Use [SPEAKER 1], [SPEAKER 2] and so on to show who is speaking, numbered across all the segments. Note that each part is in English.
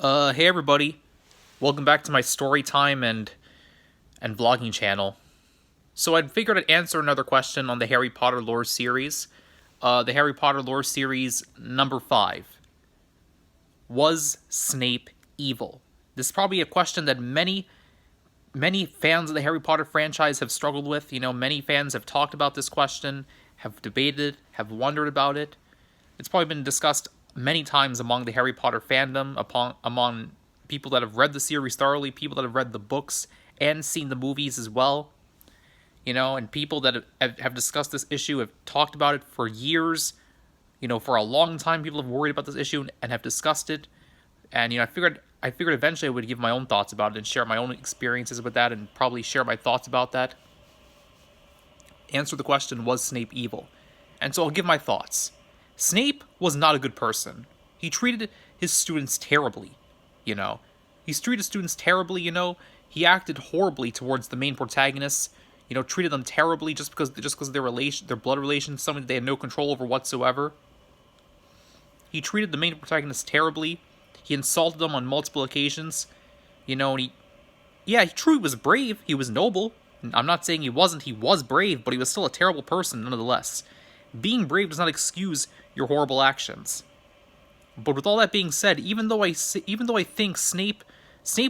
[SPEAKER 1] Hey everybody. Welcome back to my story time and vlogging channel. So I'd figured I'd answer another question on the Harry Potter lore series. The Harry Potter lore series number 5. Was Snape evil? This is probably a question that many fans of the Harry Potter franchise have struggled with. Many fans have talked about this question, have debated, have wondered about it. It's probably been discussed many times among the Harry Potter fandom, among people that have read the series thoroughly, people that have read the books and seen the movies as well. And people that have discussed this issue have talked about it for years. For a long time, people have worried about this issue and have discussed it. And I figured eventually I would give my own thoughts about it and share my own experiences with that, and probably share my thoughts about that. Answer the question: was Snape evil? And so I'll give my thoughts. Snape was not a good person. He treated his students terribly, you know. He treated students terribly, He acted horribly towards the main protagonists, treated them terribly just because of their blood relation, something they had no control over whatsoever. He treated the main protagonists terribly. He insulted them on multiple occasions, and he truly was brave. He was noble. I'm not saying he wasn't. He was brave, but he was still a terrible person nonetheless. Being brave does not excuse your horrible actions. But with all that being said, even though I think Snape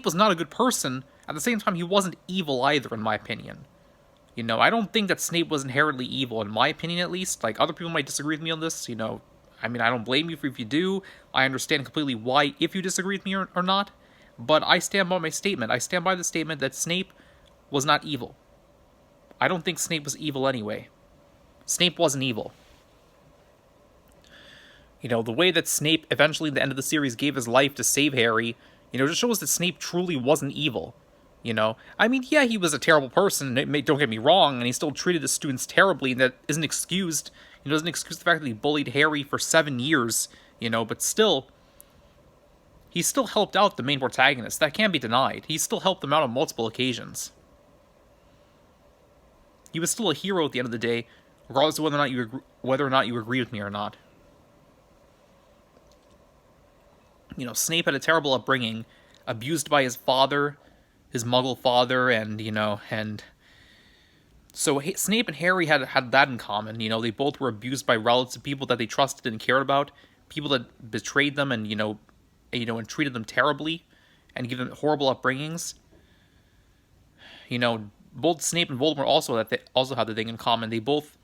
[SPEAKER 1] was not a good person, at the same time he wasn't evil either, in my opinion. I don't think that Snape was inherently evil, in my opinion at least. Like, other people might disagree with me on this, I don't blame you if you do. I understand completely why, if you disagree with me or not. But I stand by my statement. I stand by the statement that Snape was not evil. I don't think Snape was evil anyway. Snape wasn't evil. The way that Snape eventually at the end of the series gave his life to save Harry, just shows that Snape truly wasn't evil. Yeah, he was a terrible person, don't get me wrong, and he still treated his students terribly, and that isn't excused. It doesn't excuse the fact that he bullied Harry for 7 years, but still, he still helped out the main protagonist. That can't be denied. He still helped them out on multiple occasions. He was still a hero at the end of the day, regardless of whether or not you agree with me or not. Snape had a terrible upbringing, abused by his father, his Muggle father, and so Snape and Harry had that in common. They both were abused by relatives, people that they trusted and cared about, people that betrayed them and and treated them terribly, and gave them horrible upbringings. Both Snape and Voldemort also had the thing in common. They both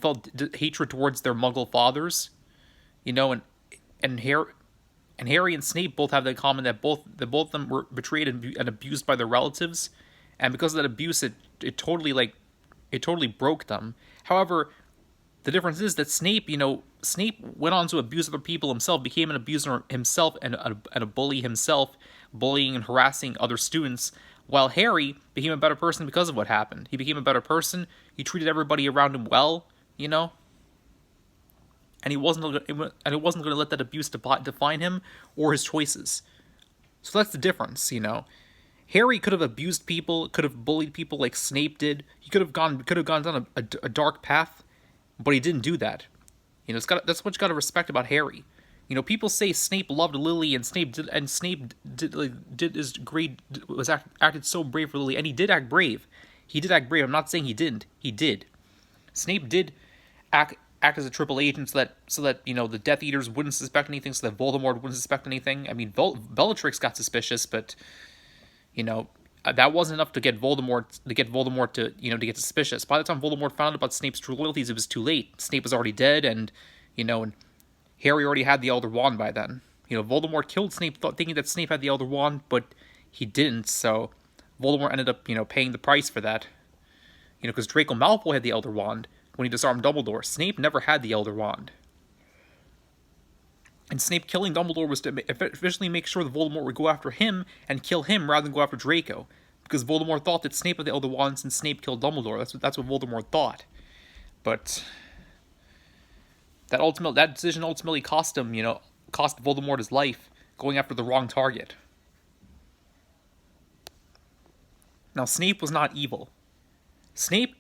[SPEAKER 1] felt hatred towards their Muggle fathers, and Harry and Snape both have that in common, that both of them were betrayed and abused by their relatives, and because of that abuse, it totally broke them. However, the difference is that Snape went on to abuse other people himself, became an abuser himself and a bully himself, bullying and harassing other students, while Harry became a better person because of what happened. He became a better person. He treated everybody around him well, and he wasn't going to let that abuse define him or his choices. So that's the difference, Harry could have abused people, could have bullied people like Snape did. He could have gone down a dark path, but he didn't do that. That's what you got to respect about Harry. People say Snape loved Lily, and Snape acted so brave for Lily, and he did act brave. He did act brave. I'm not saying he didn't. He did. Snape did act as a triple agent so that the Death Eaters wouldn't suspect anything, so that Voldemort wouldn't suspect anything. I mean, Bellatrix got suspicious, but that wasn't enough to get Voldemort to get suspicious. By the time Voldemort found out about Snape's true loyalties, it was too late. Snape was already dead, and Harry already had the Elder Wand by then. Voldemort killed Snape thinking that Snape had the Elder Wand, but he didn't. So Voldemort ended up paying the price for that. Because Draco Malfoy had the Elder Wand when he disarmed Dumbledore. Snape never had the Elder Wand. And Snape killing Dumbledore was to officially make sure that Voldemort would go after him and kill him rather than go after Draco. Because Voldemort thought that Snape had the Elder Wand since Snape killed Dumbledore. That's what Voldemort thought. But that decision ultimately cost him, cost Voldemort his life, going after the wrong target. Now, Snape was not evil. Snape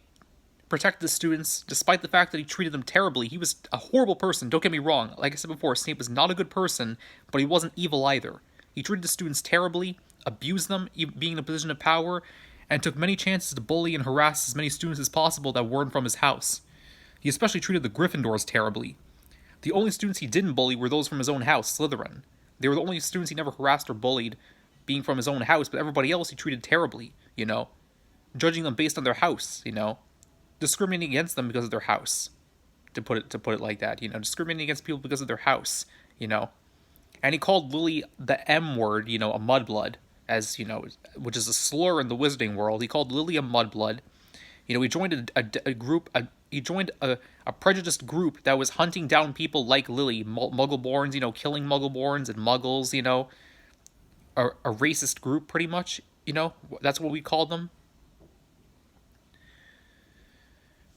[SPEAKER 1] protected the students, despite the fact that he treated them terribly. He was a horrible person, don't get me wrong. Like I said before, Snape was not a good person, but he wasn't evil either. He treated the students terribly, abused them, being in a position of power, and took many chances to bully and harass as many students as possible that weren't from his house. He especially treated the Gryffindors terribly. The only students he didn't bully were those from his own house, Slytherin. They were the only students he never harassed or bullied, being from his own house, but everybody else he treated terribly, judging them based on their house, discriminating against them because of their house, to put it like that, discriminating against people because of their house, and he called Lily the M word, a mudblood, as which is a slur in the wizarding world. He called Lily a mudblood. He joined a group. He joined a prejudiced group that was hunting down people like Lily, Muggleborns, killing Muggleborns and Muggles, a racist group, pretty much, that's what we called them.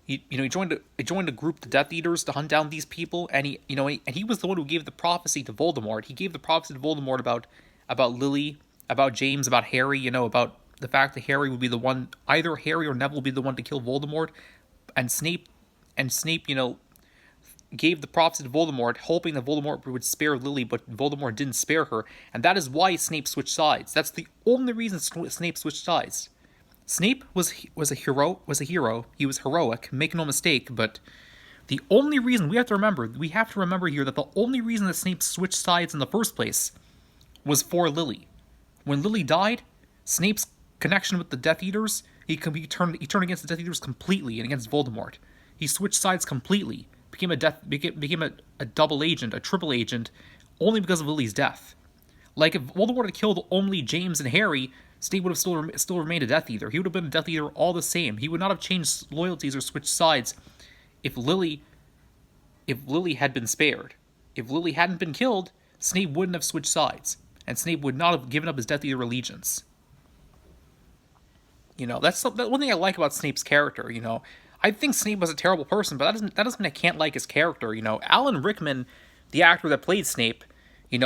[SPEAKER 1] He joined a group, the Death Eaters, to hunt down these people, and he was the one who gave the prophecy to Voldemort. He gave the prophecy to Voldemort about Lily, about James, about Harry, about the fact that Harry would be the one, either Harry or Neville would be the one to kill Voldemort, and Snape, gave the prophecy to Voldemort, hoping that Voldemort would spare Lily, but Voldemort didn't spare her, and that is why Snape switched sides. That's the only reason Snape switched sides. Snape was a hero. He was heroic, make no mistake. But the only reason we have to remember here that the only reason that Snape switched sides in the first place was for Lily. When Lily died, Snape's connection with the Death Eaters, he turned against the Death Eaters completely and against Voldemort. He switched sides completely, became a double agent, a triple agent, only because of Lily's death. Like, if Voldemort had killed only James and Harry, Snape would have still remained a Death Eater. He would have been a Death Eater all the same. He would not have changed loyalties or switched sides if Lily had been spared. If Lily hadn't been killed, Snape wouldn't have switched sides, and Snape would not have given up his Death Eater allegiance. That's one thing I like about Snape's character. I think Snape was a terrible person, but that doesn't mean I can't like his character. Alan Rickman, the actor that played Snape,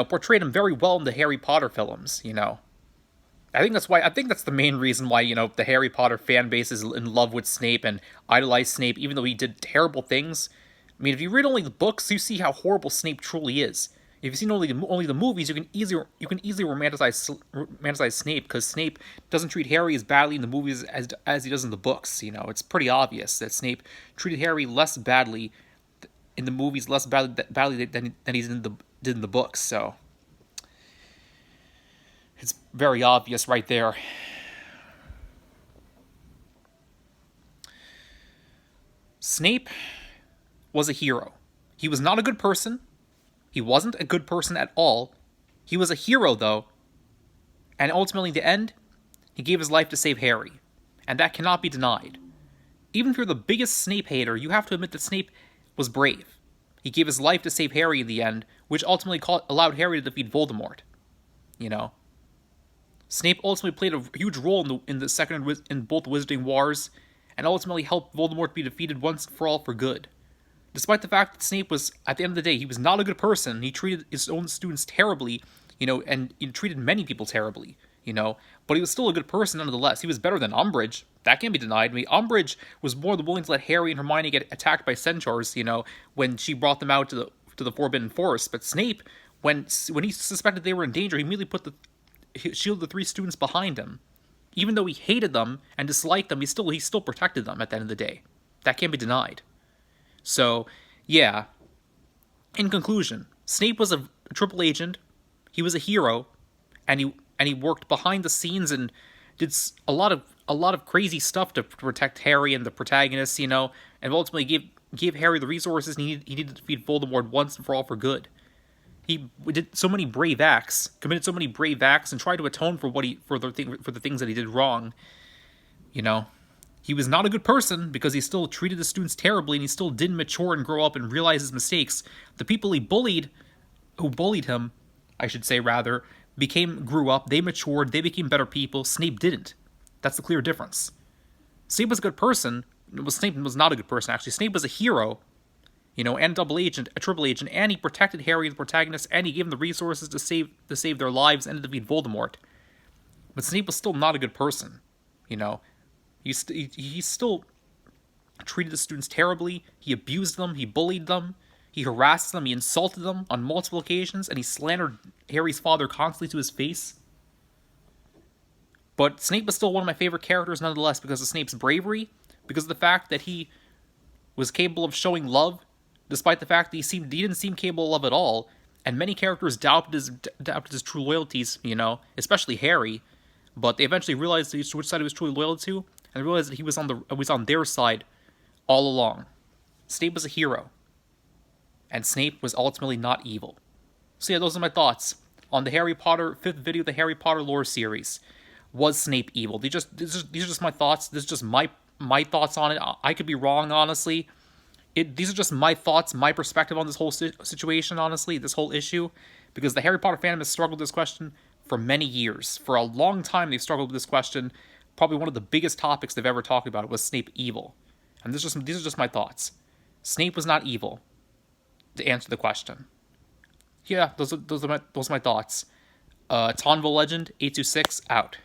[SPEAKER 1] portrayed him very well in the Harry Potter films. I think that's the main reason why, the Harry Potter fan base is in love with Snape and idolize Snape, even though he did terrible things. I mean, if you read only the books, you see how horrible Snape truly is. If you've seen only the movies, you can easily romanticize Snape, because Snape doesn't treat Harry as badly in the movies as he does in the books. It's pretty obvious that Snape treated Harry less badly in the movies, than he did in the books. So it's very obvious right there. Snape was a hero. He was not a good person. He wasn't a good person at all. He was a hero, though. And ultimately, in the end, he gave his life to save Harry. And that cannot be denied. Even if you're the biggest Snape hater, you have to admit that Snape was brave. He gave his life to save Harry in the end, which ultimately allowed Harry to defeat Voldemort. Snape ultimately played a huge role in both Wizarding Wars, and ultimately helped Voldemort be defeated once and for all for good. Despite the fact that Snape was, at the end of the day, he was not a good person. He treated his own students terribly, and he treated many people terribly, but he was still a good person nonetheless. He was better than Umbridge. That can't be denied. I mean, Umbridge was more than willing to let Harry and Hermione get attacked by centaurs, when she brought them out to the Forbidden Forest. But Snape, when he suspected they were in danger, he immediately shielded the three students behind him. Even though he hated them and disliked them, he still protected them at the end of the day. That can't be denied. So, yeah. In conclusion, Snape was a triple agent. He was a hero, and he worked behind the scenes and did a lot of crazy stuff to protect Harry and the protagonists, and ultimately gave Harry the resources he needed to defeat Voldemort once and for all for good. He did so many brave acts, committed so many brave acts, and tried to atone for the things that he did wrong. He was not a good person because he still treated the students terribly, and he still didn't mature and grow up and realize his mistakes. The people who bullied him, I should say rather, grew up, they matured, they became better people. Snape didn't. That's the clear difference. Snape was a good person. Snape was not a good person, actually. Snape was a hero, and a triple agent, and he protected Harry, the protagonist, and he gave them the resources to save their lives and to defeat Voldemort. But Snape was still not a good person, He treated the students terribly, he abused them, he bullied them, he harassed them, he insulted them on multiple occasions, and he slandered Harry's father constantly to his face. But Snape was still one of my favorite characters nonetheless because of Snape's bravery, because of the fact that he was capable of showing love, despite the fact that he didn't seem capable of love at all, and many characters doubted his true loyalties, especially Harry, but they eventually realized which side he was truly loyal to, and realized that he was on their side all along. Snape was a hero, and Snape was ultimately not evil. So yeah, those are my thoughts on the Harry Potter 5th video of the Harry Potter lore series. Was Snape evil? These are just my thoughts. This is just my thoughts on it. I could be wrong, honestly. These are just my thoughts, my perspective on this whole situation, honestly, this whole issue, because the Harry Potter fandom has struggled with this question for many years. For a long time, they've struggled with this question. Probably one of the biggest topics they've ever talked about was Snape evil. And these are just my thoughts. Snape was not evil, to answer the question. Yeah, those are my thoughts. Tonvo Legend 826 out.